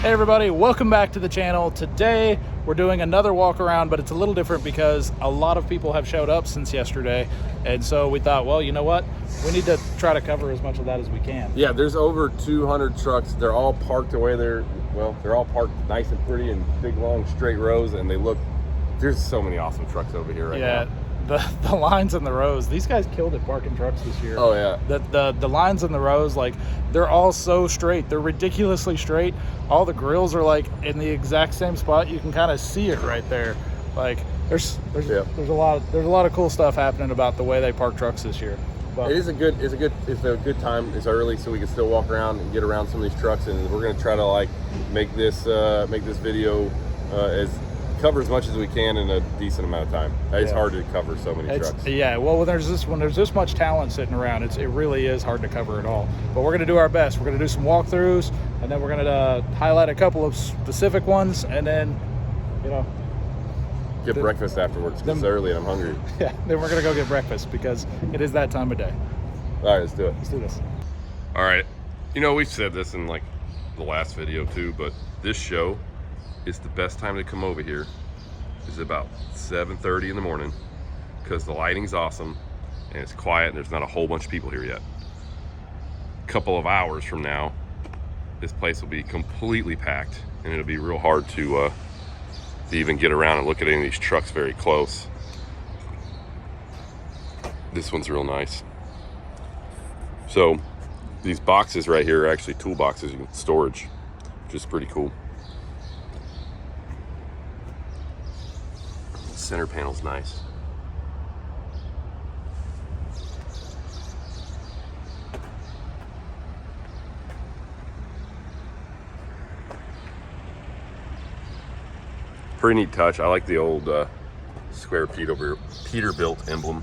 Hey everybody, welcome back to the channel. Today we're doing another walk around, but it's a little different because a lot of people have showed up since yesterday, and so we thought, well, you know what, we need to try to cover as much of that as we can. Yeah, there's over 200 trucks. They're all parked away there. Well, they're all parked nice and pretty in big long straight rows, and they look, there's so many awesome trucks over here right now. The lines in the rows, these guys killed it parking trucks this year. Oh yeah. The lines in the rows, like, they're all so straight. They're ridiculously straight. All the grills are like in the exact same spot. You can kind of see it right there. Like there's a lot of cool stuff happening about the way they park trucks this year. But it's a good time. It's early, so we can still walk around and get around some of these trucks, and we're gonna try to like make this video as cover as much as we can in a decent amount of time. It's hard to cover so many trucks. Yeah, well, when there's this much talent sitting around, it really is hard to cover it all. But we're gonna do our best. We're gonna do some walkthroughs, and then we're gonna highlight a couple of specific ones, and then, you know, get breakfast afterwards because it's early and I'm hungry. Yeah, then we're gonna go get breakfast because it is that time of day. All right, let's do it. Let's do this. All right, you know, we've said this in like the last video too, but this show is the best time to come over here. Is about 7:30 in the morning because the lighting's awesome and it's quiet and there's not a whole bunch of people here yet. A couple of hours from now, this place will be completely packed and it'll be real hard to even get around and look at any of these trucks very close. This one's real nice. So these boxes right here are actually toolboxes, you can storage, which is pretty cool. Center panel's nice. Pretty neat touch. I like the old square Peterbilt emblem.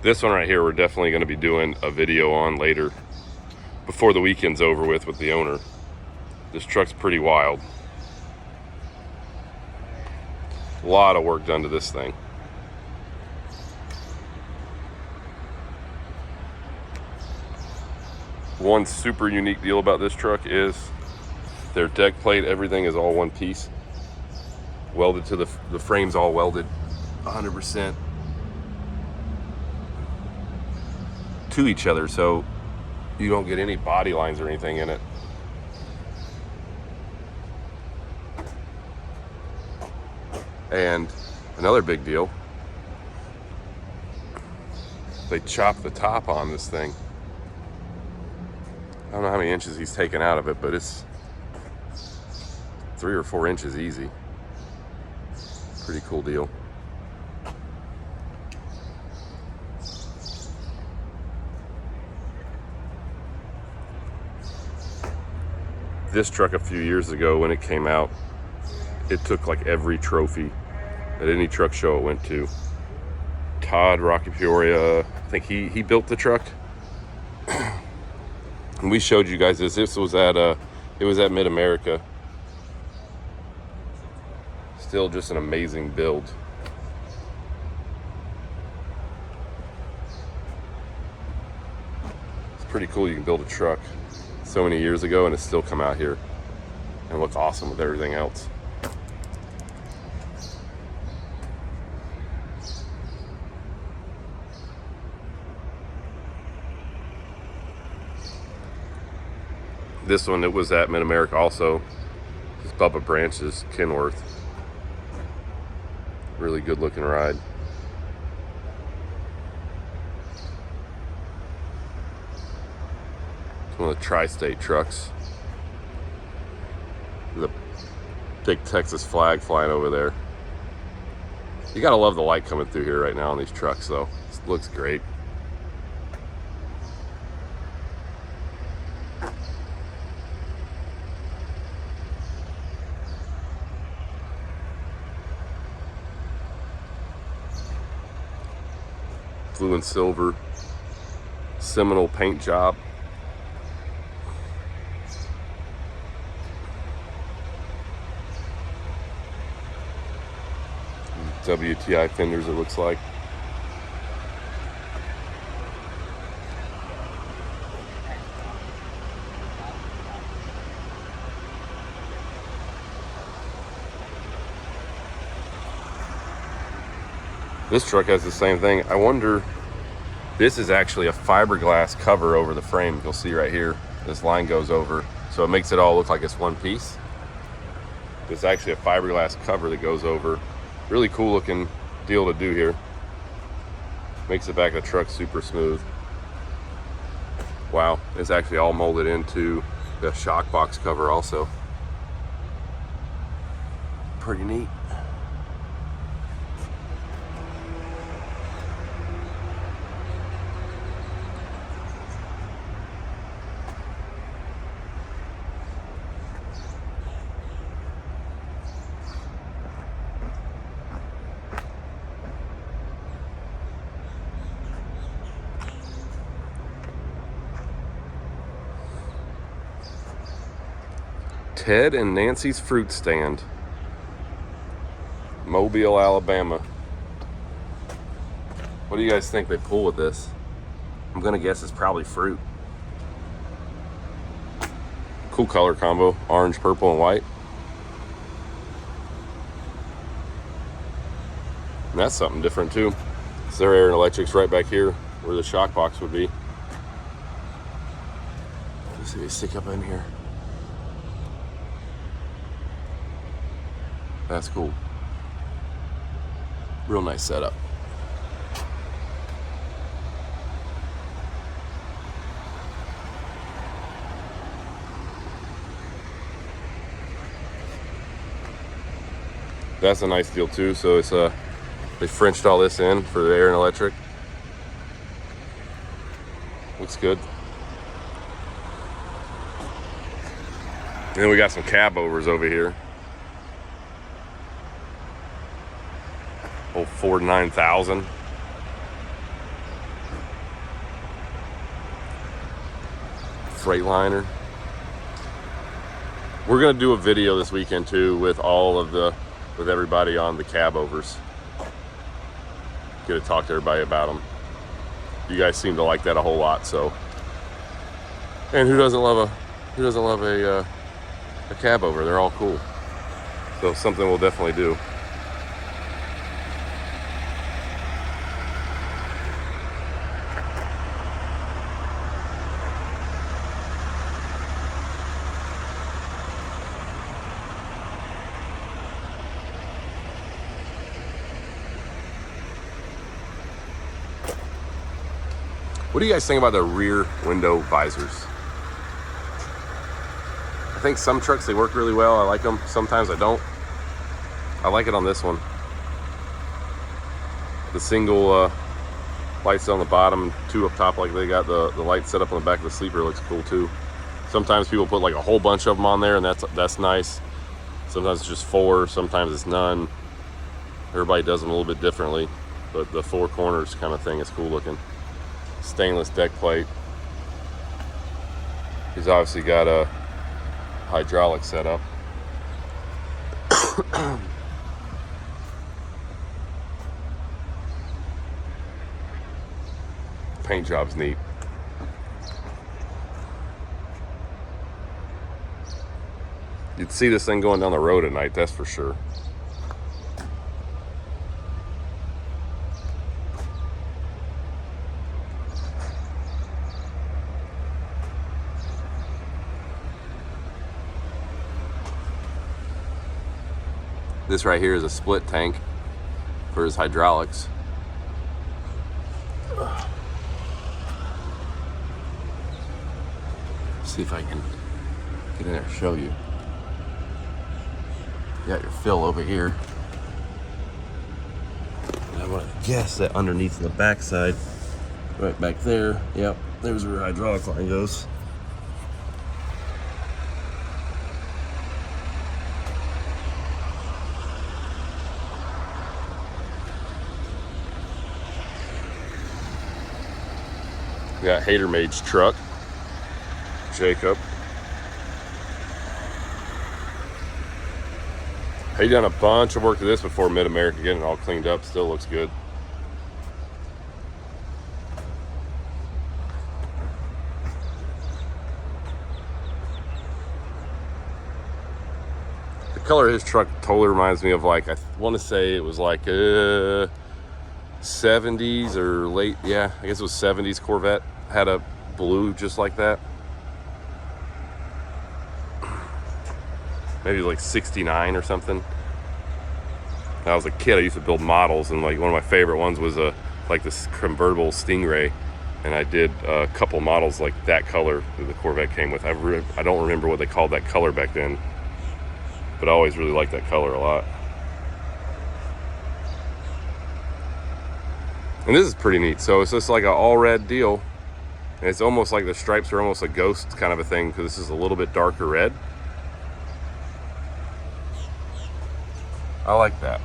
This one right here, we're definitely going to be doing a video on later before the weekend's over with the owner. This truck's pretty wild. A lot of work done to this thing. One super unique deal about this truck is their deck plate, everything is all one piece. Welded to the frame's all welded 100%. to each other, so you don't get any body lines or anything in it. And another big deal, they chopped the top on this thing. I don't know how many inches he's taken out of it, but it's 3 or 4 inches easy. Pretty cool deal. This truck a few years ago when it came out, it took like every trophy at any truck show it went to. Todd Rocky Peoria, I think he built the truck. And we showed you guys this. This was at it was at Mid-America. Still just an amazing build. It's pretty cool you can build a truck so many years ago and it's still come out here and look awesome with everything else. This one, it was at Mid-America also. This Bubba Branch's Kenworth. Really good looking ride. One of the tri-state trucks. The big Texas flag flying over there. You gotta love the light coming through here right now on these trucks though. It looks great. Blue and silver Seminole paint job. WTI fenders, it looks like. This truck has the same thing. I wonder, this is actually a fiberglass cover over the frame. You'll see right here, this line goes over, so it makes it all look like it's one piece. It's actually a fiberglass cover that goes over. Really cool looking deal to do here. Makes the back of the truck super smooth. Wow, it's actually all molded into the shock box cover also. Pretty neat. Ted and Nancy's Fruit Stand, Mobile, Alabama. What do you guys think they pull with this? I'm gonna guess it's probably fruit. Cool color combo, orange, purple, and white. And that's something different too. So their air and electric's right back here where the shock box would be. Let's see if they stick up in here. That's cool. Real nice setup. That's a nice deal too. So it's they Frenched all this in for the air and electric. Looks good. And then we got some Cabovers over here. Old Ford 9000. Freightliner. We're gonna do a video this weekend too with everybody on the Cabovers. Get to talk to everybody about them. You guys seem to like that a whole lot, so. And who doesn't love a Cabover? They're all cool. So something we'll definitely do. What do you guys think about the rear window visors? I think some trucks, they work really well. I like them. Sometimes I don't. I like it on this one. The single lights on the bottom, two up top, like they got the light set up on the back of the sleeper, looks cool too. Sometimes people put like a whole bunch of them on there, and that's nice. Sometimes it's just 4, sometimes it's none. Everybody does them a little bit differently, but the 4 corners kind of thing is cool looking. Stainless deck plate. He's obviously got a hydraulic setup. Paint job's neat. You'd see this thing going down the road at night, that's for sure. This right here is a split tank for his hydraulics. See if I can get in there and show you. You got your fill over here. And I want to guess that underneath the backside, right back there, yep, there's where your hydraulic line goes. We got Hater Mage's truck, Jacob. He done a bunch of work to this before Mid-America, getting it all cleaned up. Still looks good. The color of his truck totally reminds me of, like, I want to say it was like 70s or late, yeah, I guess it was 70s Corvette. Had a blue just like that. Maybe like 69 or something. When I was a kid, I used to build models, and like one of my favorite ones was like this convertible Stingray, and I did a couple models like that color that the Corvette came with. I don't remember what they called that color back then, but I always really liked that color a lot. And this is pretty neat. So it's just like an all red deal, and it's almost like the stripes are almost a ghost kind of a thing, because this is a little bit darker red. I like that.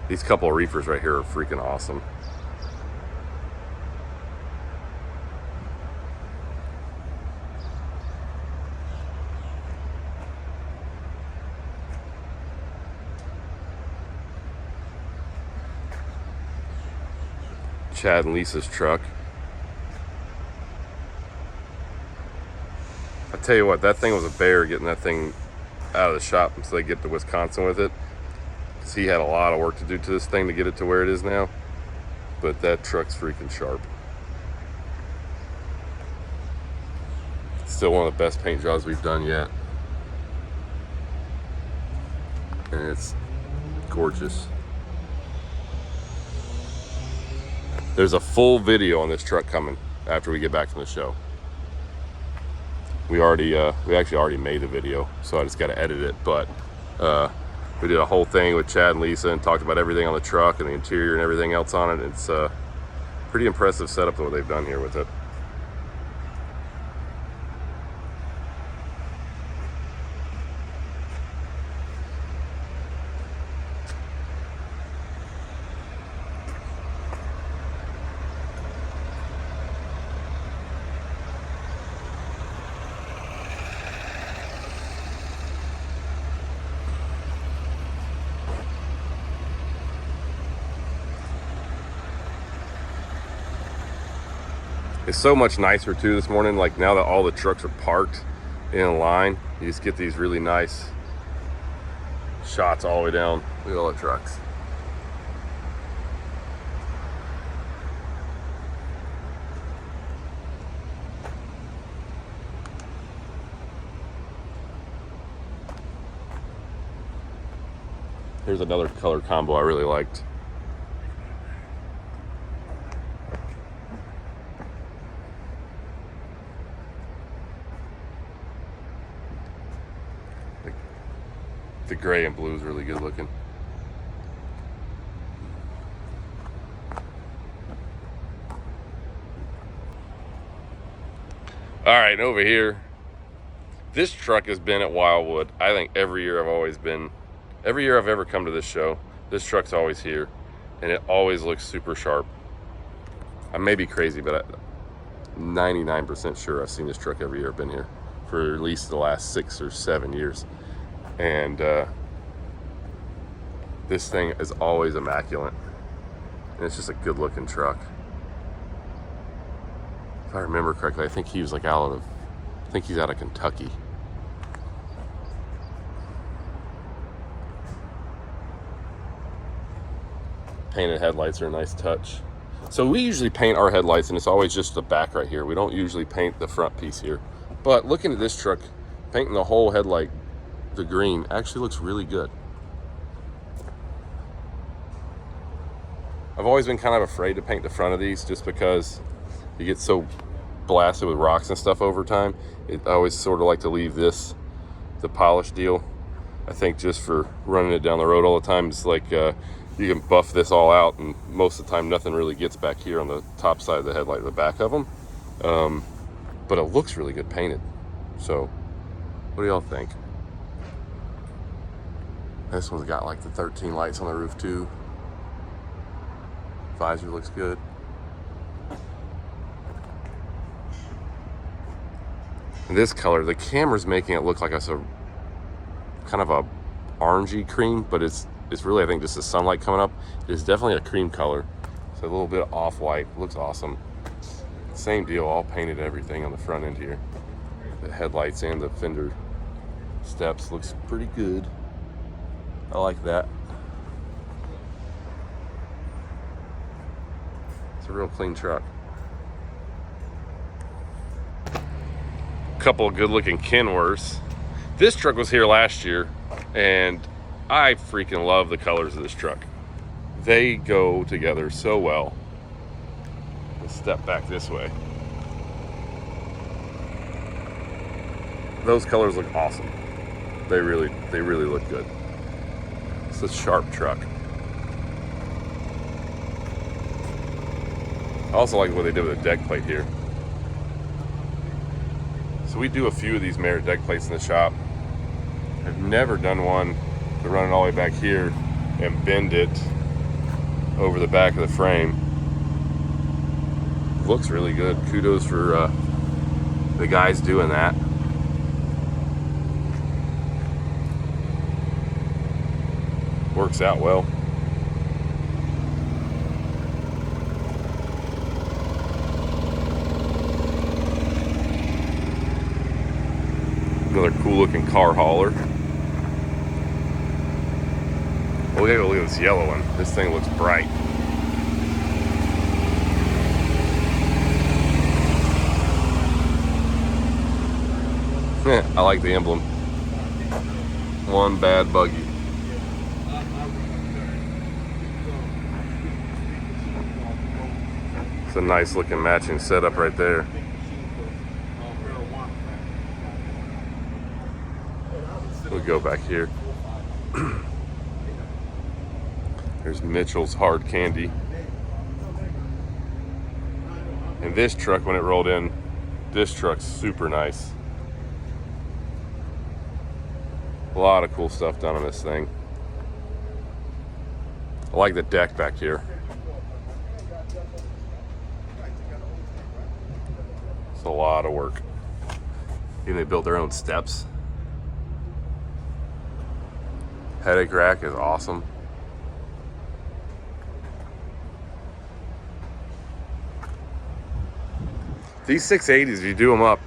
These couple of reefers right here are freaking awesome. Chad and Lisa's truck. I tell you what, that thing was a bear getting that thing out of the shop until they get to Wisconsin with it. Because he had a lot of work to do to this thing to get it to where it is now. But that truck's freaking sharp. Still one of the best paint jobs we've done yet. And it's gorgeous. There's a full video on this truck coming after we get back from the show. We actually already made the video, so I just got to edit it. But we did a whole thing with Chad and Lisa and talked about everything on the truck and the interior and everything else on it. It's a pretty impressive setup what they've done here with it. It's so much nicer too this morning. Like now that all the trucks are parked in a line, you just get these really nice shots all the way down. Look at all the trucks. Here's another color combo I really liked. The gray and blue is really good looking. All right, over here, this truck has been at Wildwood. I think every year I've ever come to this show, this truck's always here, and it always looks super sharp. I may be crazy, but I'm 99% sure I've seen this truck every year I've been here for at least the last 6 or 7 years. And this thing is always immaculate, and it's just a good looking truck. If I remember correctly, I think he's out of Kentucky. Painted headlights are a nice touch. So we usually paint our headlights, and it's always just the back right here. We don't usually paint the front piece here. But looking at this truck, painting the whole headlight the green actually looks really good. I've always been kind of afraid to paint the front of these just because you get so blasted with rocks and stuff over time. I always sort of like to leave this the polish deal. I think just for running it down the road all the time, it's like you can buff this all out, and most of the time nothing really gets back here on the top side of the headlight or the back of them. But it looks really good painted. So what do y'all think? This one's got like the 13 lights on the roof too. Visor looks good. And this color, the camera's making it look like it's a kind of a orangey cream, but it's really, I think, just the sunlight coming up. It is definitely a cream color. So a little bit of off-white, looks awesome. Same deal, all painted everything on the front end here. The headlights and the fender steps looks pretty good. I like that. It's a real clean truck. Couple of good looking Kenworths. This truck was here last year and I freaking love the colors of this truck. They go together so well. Let's step back this way. Those colors look awesome. They really look good. It's a sharp truck. I also like what they did with the deck plate here. So we do a few of these Merit deck plates in the shop. I've never done one to run it all the way back here and bend it over the back of the frame. Looks really good. Kudos for the guys doing that. Works out well. Another cool looking car hauler. Oh, we gotta go look at this yellow one. This thing looks bright. I like the emblem. One bad buggy. It's a nice looking matching setup right there. We'll go back here. There's Mitchell's Hard Candy. And this truck, when it rolled in, this truck's super nice. A lot of cool stuff done on this thing. I like the deck back here. It's a lot of work. Even they built their own steps. Headache rack is awesome. These 680s, if you do them up,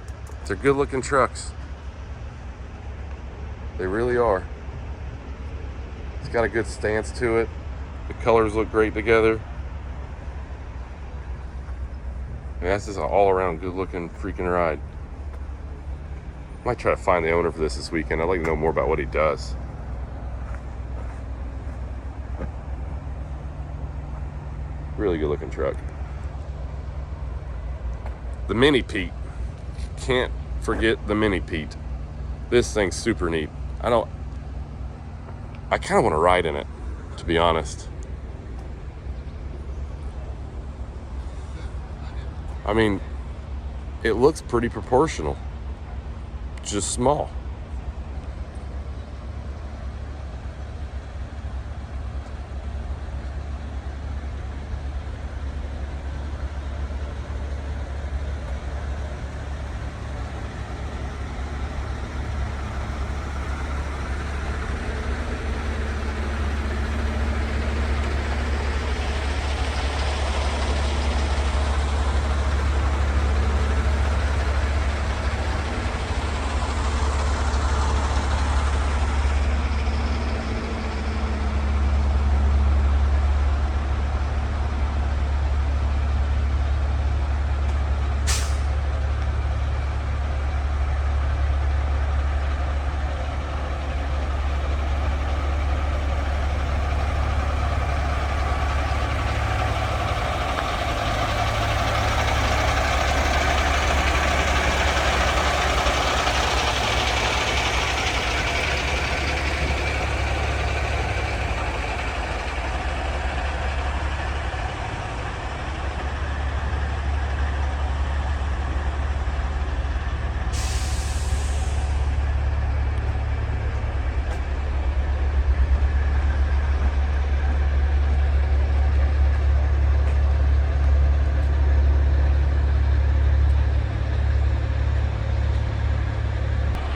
they're good looking trucks. They really are. It's got a good stance to it. The colors look great together. And that's just an all around good looking freaking ride. Might try to find the owner for this weekend. I'd like to know more about what he does. Really good looking truck. The Mini Pete. Can't forget the Mini Pete. This thing's super neat. I kind of want to ride in it, to be honest. I mean, it looks pretty proportional. Just small.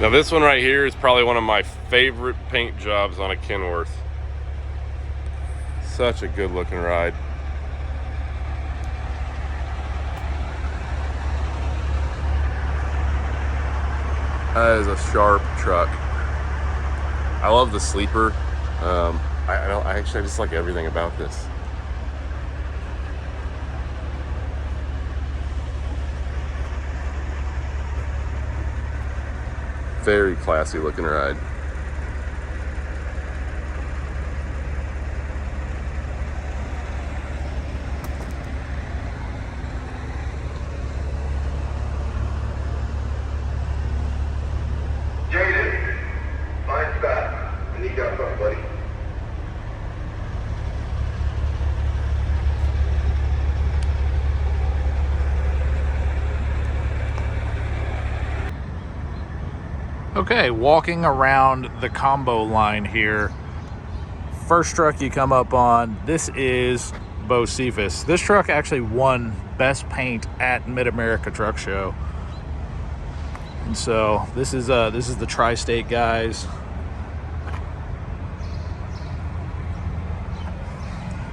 Now this one right here is probably one of my favorite paint jobs on a Kenworth. Such a good looking ride. That is a sharp truck. I love the sleeper. I just like everything about this. Very classy looking ride. Jaden, mine's back. I need that phone, buddy. Okay, walking around the combo line here. First truck you come up on, this is Bo Cephas. This truck actually won Best Paint at Mid-America Truck Show. And so this is the Tri-State guys.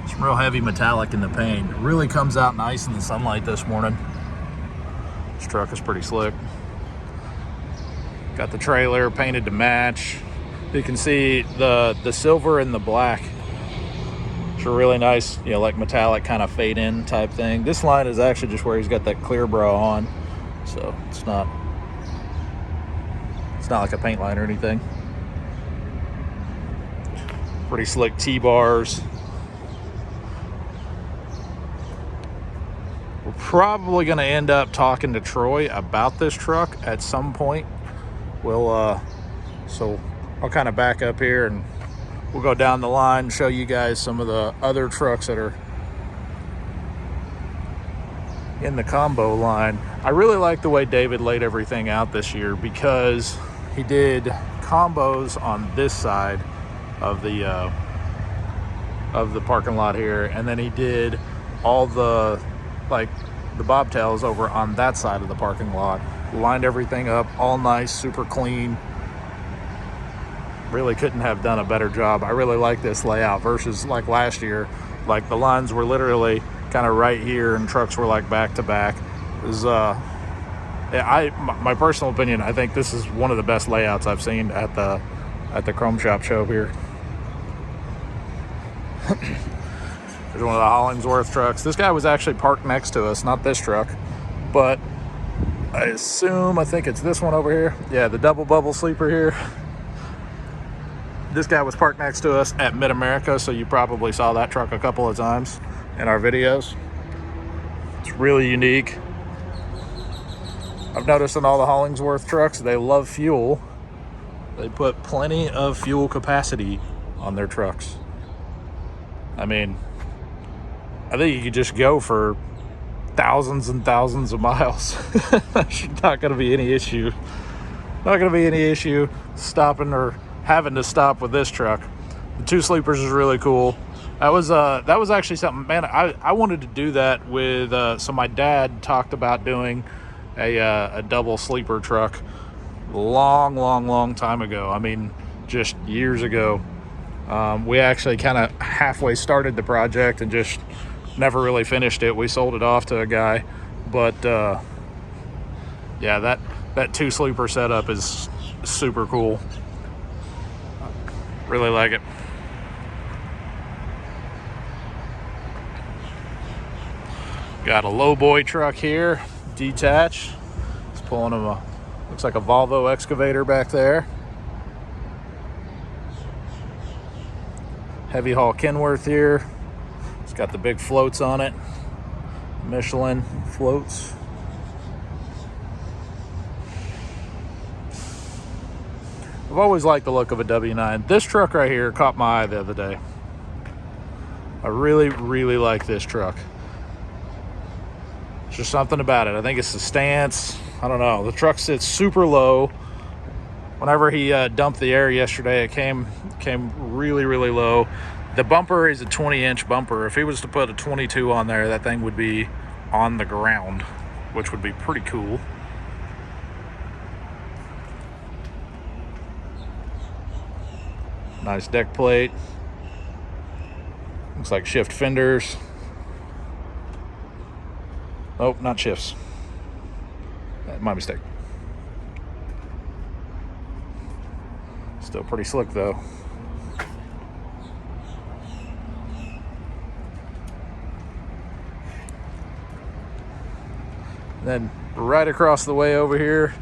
Some real heavy metallic in the paint. It really comes out nice in the sunlight this morning. This truck is pretty slick. Got the trailer painted to match. You can see the silver and the black. It's a really nice, you know, like metallic kind of fade in type thing. This line is actually just where he's got that clear bra on, so it's not like a paint line or anything. Pretty slick T-bars. We're probably going to end up talking to Troy about this truck at some point. So I'll kind of back up here and we'll go down the line and show you guys some of the other trucks that are in the combo line. I really like the way David laid everything out this year because he did combos on this side of the parking lot here, and then he did all the bobtails over on that side of the parking lot. Lined everything up all nice, super clean. Really couldn't have done a better job. I really like this layout versus like last year. Like the lines were literally kind of right here and trucks were like back to back. It was, my personal opinion, I think this is one of the best layouts I've seen at the Chrome Shop show here. There's one of the Hollingsworth trucks. This guy was actually parked next to us, not this truck, but I think it's this one over here. Yeah, the double bubble sleeper here. This guy was parked next to us at Mid-America, so you probably saw that truck a couple of times in our videos. It's really unique. I've noticed in all the Hollingsworth trucks, they love fuel. They put plenty of fuel capacity on their trucks. I mean, I think you could just go for thousands and thousands of miles. There's not going to be any issue. Not going to be any issue stopping or having to stop with this truck. The two sleepers is really cool. That was actually something, man. I wanted to do that with. So my dad talked about doing a double sleeper truck long time ago. I mean, just years ago. We actually kind of halfway started the project and just never really finished it. We sold it off to a guy, but yeah, that two sleeper setup is super cool. Really like it. Got a lowboy truck here, detached. It's pulling him looks like a Volvo excavator back there. Heavy haul Kenworth here. It's got the big floats on it. Michelin floats. I've always liked the look of a W9. This truck right here caught my eye the other day. I really like this truck. There's just something about it. I think it's the stance. I don't know. The truck sits super low. Whenever he dumped the air yesterday, it came really low. The bumper is a 20-inch bumper. If he was to put a 22 on there, that thing would be on the ground, which would be pretty cool. Nice deck plate. Looks like shift fenders. Oh, not shifts. My mistake. Still pretty slick though. Then right across the way over here,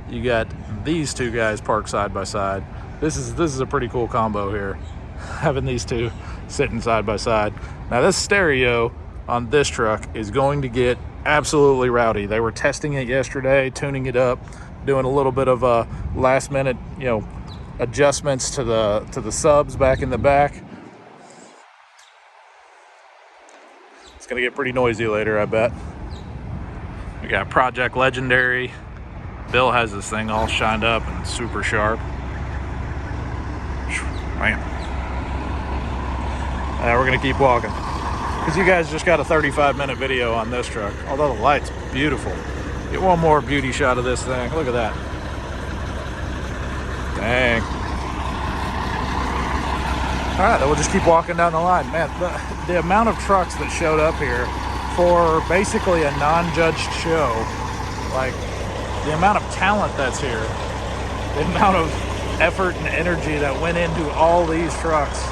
you got these two guys parked side by side. This is a pretty cool combo here, having these two sitting side by side. Now this stereo on this truck is going to get absolutely rowdy. They were testing it yesterday, tuning it up, doing a little bit of a last minute, adjustments to the subs back in the back. It's gonna get pretty noisy later, I bet. We got Project Legendary. Bill has this thing all shined up and super sharp. Man. We're gonna keep walking, because you guys just got a 35-minute video on this truck. Although the light's beautiful. Get one more beauty shot of this thing. Look at that. Dang. All right, then we'll just keep walking down the line. Man, the amount of trucks that showed up here for basically a non-judged show, like the amount of talent that's here, the amount of effort and energy that went into all these trucks,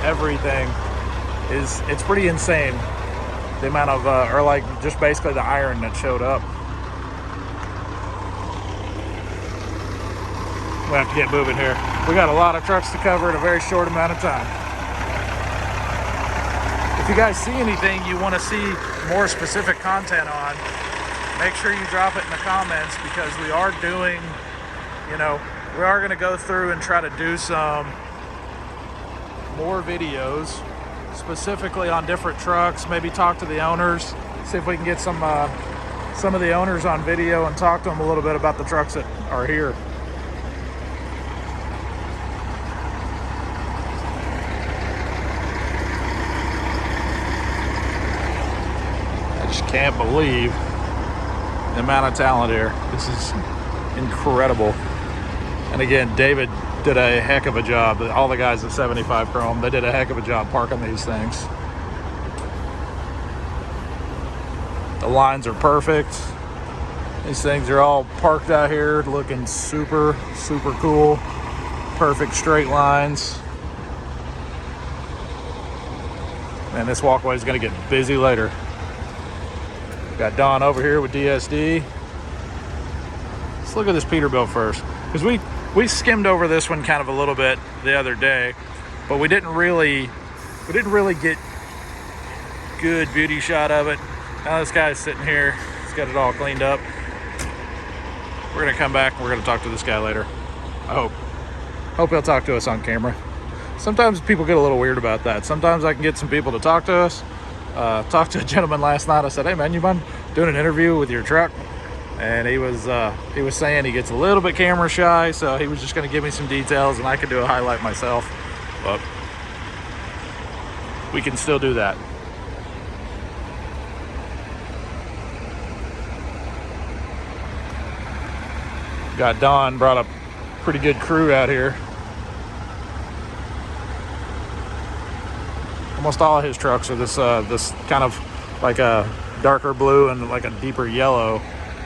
everything it's pretty insane. The amount of, or like just basically the iron that showed up. We have to get moving here. We got a lot of trucks to cover in a very short amount of time. If you guys see anything you want to see more specific content on, make sure you drop it in the comments, because we are doing, we are going to go through and try to do some more videos specifically on different trucks, maybe talk to the owners, see if we can get some of the owners on video and talk to them a little bit about the trucks that are here. I just can't believe the amount of talent here. This is incredible. And again, David did a heck of a job. All the guys at 75 Chrome, they did a heck of a job parking these things. The lines are perfect. These things are all parked out here looking super, super cool. Perfect straight lines. Man, this walkway is gonna get busy later. Got Don over here with DSD. Let's look at this Peterbilt first, because we skimmed over this one kind of a little bit the other day, but we didn't really get good beauty shot of it. Now this guy's sitting here, he's got it all cleaned up. We're gonna come back and we're gonna talk to this guy later. I hope he'll talk to us on camera. Sometimes people get a little weird about that. Sometimes I can get some people to talk to us. Talked to a gentleman last night. I said, "Hey man, you mind doing an interview with your truck?" And he was saying he gets a little bit camera shy, so he was just going to give me some details, and I could do a highlight myself. But we can still do that. Got Don brought a pretty good crew out here. Almost all of his trucks are this kind of like a darker blue and like a deeper yellow.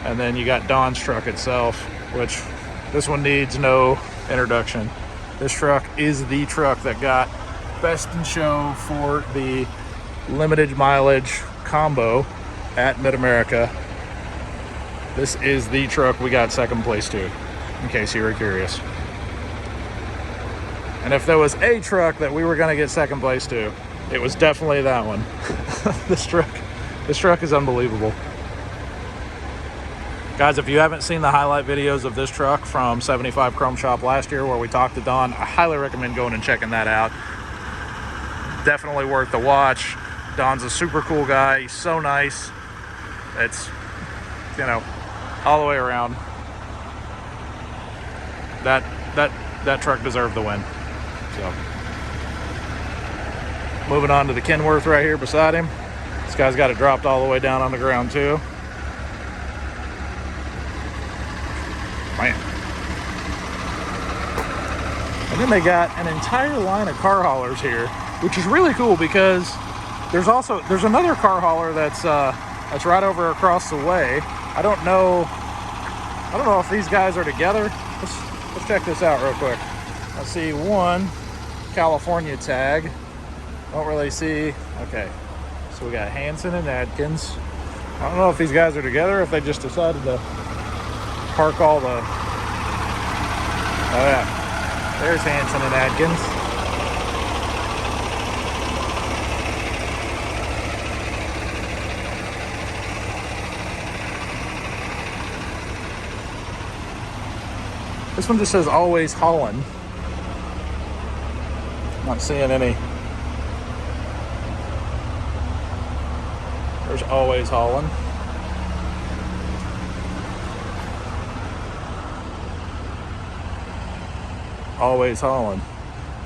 And then you got Don's truck itself, which this one needs no introduction. This truck is the truck that got Best in Show for the limited mileage combo at Mid-America. This is the truck we got second place to, in case you were curious. And if there was a truck that we were going to get second place to, it was definitely that one. This truck is unbelievable. Guys, if you haven't seen the highlight videos of this truck from 75 Chrome Shop last year where we talked to Don, I highly recommend going and checking that out. Definitely worth the watch. Don's a super cool guy. He's so nice. It's, all the way around. That truck deserved the win. So, moving on to the Kenworth right here beside him. This guy's got it dropped all the way down on the ground too. Man. And then they got an entire line of car haulers here, which is really cool because there's another car hauler that's right over across the way. I don't know if these guys are together. Let's check this out real quick. I see one California tag. Don't really see. Okay, so we got Hanson and Adkins. I don't know if these guys are together or if they just decided to park all the. Oh yeah, there's Hanson and Adkins. This one just says always hauling. Not seeing any. There's always hauling. Always hauling.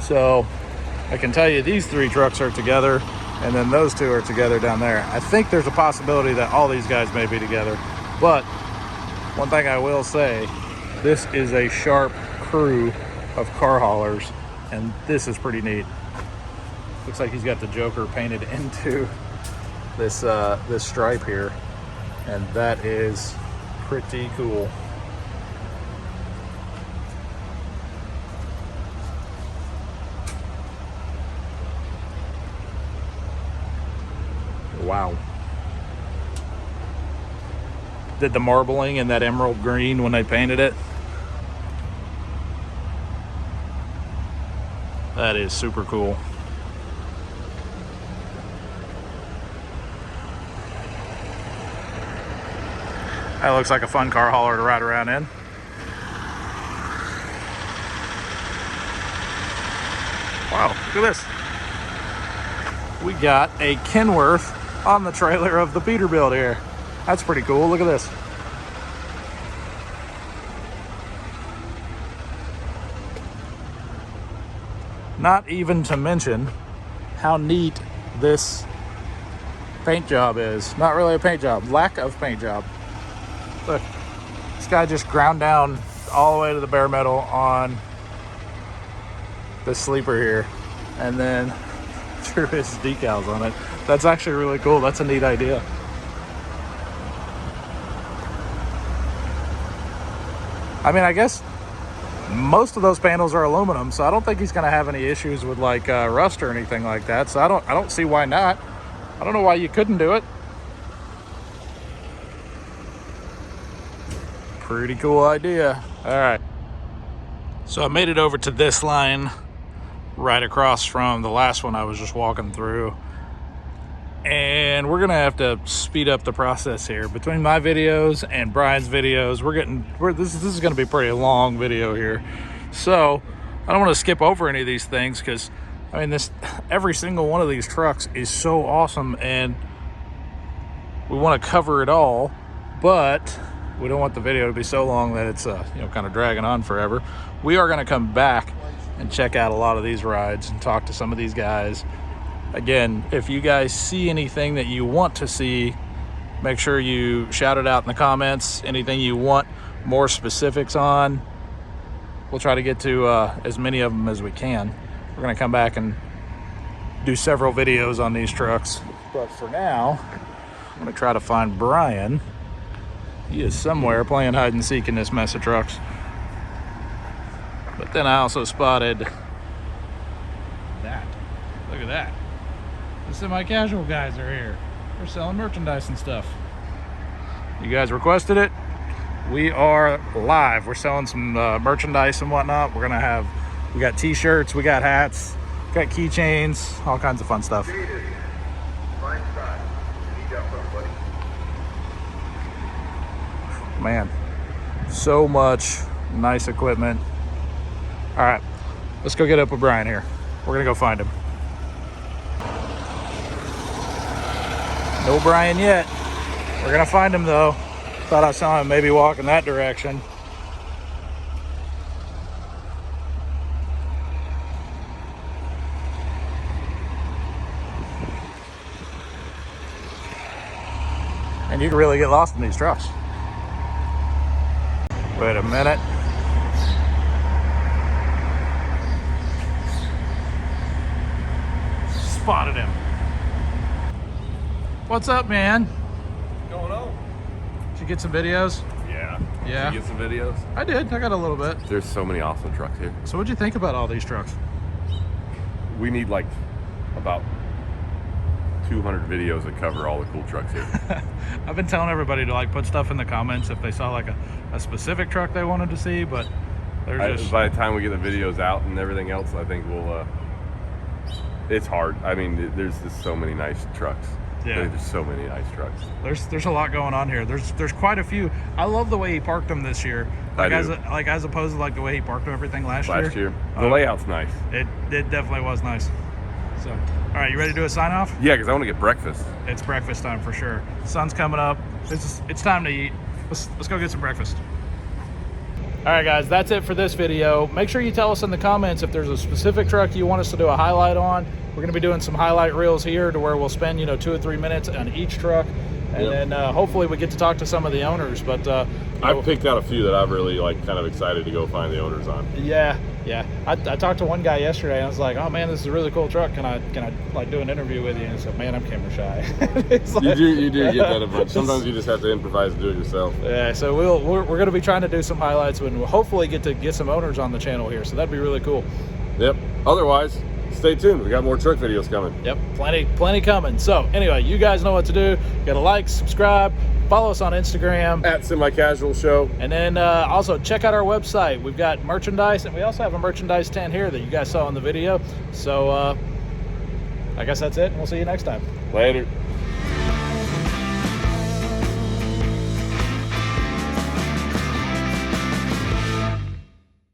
So I can tell you these three trucks are together, and then those two are together down there. I think there's a possibility that all these guys may be together. But one thing I will say, this is a sharp crew of car haulers, and this is pretty neat. Looks like he's got the Joker painted into this this stripe here, and that is pretty cool. Wow. Did the marbling in that emerald green when they painted it. That is super cool. That looks like a fun car hauler to ride around in. Wow, look at this. We got a Kenworth on the trailer of the Peterbilt here. That's pretty cool. Look at this. Not even to mention how neat this paint job is. Not really a paint job, lack of paint job. Look, this guy just ground down all the way to the bare metal on the sleeper here, and then drew his decals on it. That's actually really cool. That's a neat idea. I mean, I guess most of those panels are aluminum, so I don't think he's going to have any issues with like rust or anything like that. So I don't see why not. I don't know why you couldn't do it. Pretty cool idea. All right. So I made it over to this line right across from the last one I was just walking through. And we're gonna have to speed up the process here. Between my videos and Brian's videos, this is gonna be a pretty long video here. So I don't want to skip over any of these things because I mean every single one of these trucks is so awesome and we want to cover it all, but we don't want the video to be so long that it's kind of dragging on forever. We are going to come back and check out a lot of these rides and talk to some of these guys. Again, if you guys see anything that you want to see, make sure you shout it out in the comments. Anything you want more specifics on, we'll try to get to as many of them as we can. We're going to come back and do several videos on these trucks. But for now, I'm going to try to find Brian. He is somewhere playing hide and seek in this mess of trucks. But then I also spotted that. Look at that. The semi-casual guys are here. They're selling merchandise and stuff. You guys requested it. We are live. We're selling some merchandise and whatnot. We got t-shirts, we got hats, we got keychains, all kinds of fun stuff. Man, so much nice equipment. All right, let's go get up with Brian here. We're gonna go find him. No Brian yet. We're gonna find him though. Thought I saw him maybe walking that direction. And you can really get lost in these trucks. Wait a minute. spotted him. What's up, man? What's going on? Did you get some videos? Yeah. Yeah. Did you get some videos? I did. I got a little bit. There's so many awesome trucks here. So what'd you think about all these trucks? We need like about 200 videos that cover all the cool trucks here. I've been telling everybody to like put stuff in the comments if they saw like a specific truck they wanted to see, but they're just... By the time we get the videos out and everything else, I think we'll, it's hard. I mean, there's just so many nice trucks. Yeah. There's so many nice trucks. There's a lot going on here. There's quite a few. I love the way he parked them this year. Like as opposed to like the way he parked everything last year. The layout's nice. It definitely was nice. So, all right, you ready to do a sign off? Yeah, because I want to get breakfast. It's breakfast time for sure. Sun's coming up. It's time to eat. Let's go get some breakfast. All right, guys, that's it for this video. Make sure you tell us in the comments if there's a specific truck you want us to do a highlight on. We're going to be doing some highlight reels here to where we'll spend 2 or 3 minutes on each truck, and then hopefully we get to talk to some of the owners. But I've picked out a few that I've really kind of excited to go find the owners on. Yeah. I talked to one guy yesterday, and I was like, "Oh man, this is a really cool truck. Can I like do an interview with you?" And he said, "Man, I'm camera shy." Like, you do get that a bunch. Sometimes you just have to improvise and do it yourself. Yeah. So we're going to be trying to do some highlights, and we'll hopefully get some owners on the channel here. So that'd be really cool. Yep. Otherwise, stay tuned. We got more truck videos coming. Yep. Plenty coming. So anyway, you guys know what to do. You got to like, subscribe. Follow us on Instagram At Semi-Casual Show. and then also check out our website. We've got merchandise, and we also have a merchandise tent here that you guys saw in the video. So I guess that's it, and we'll see you next time. Later.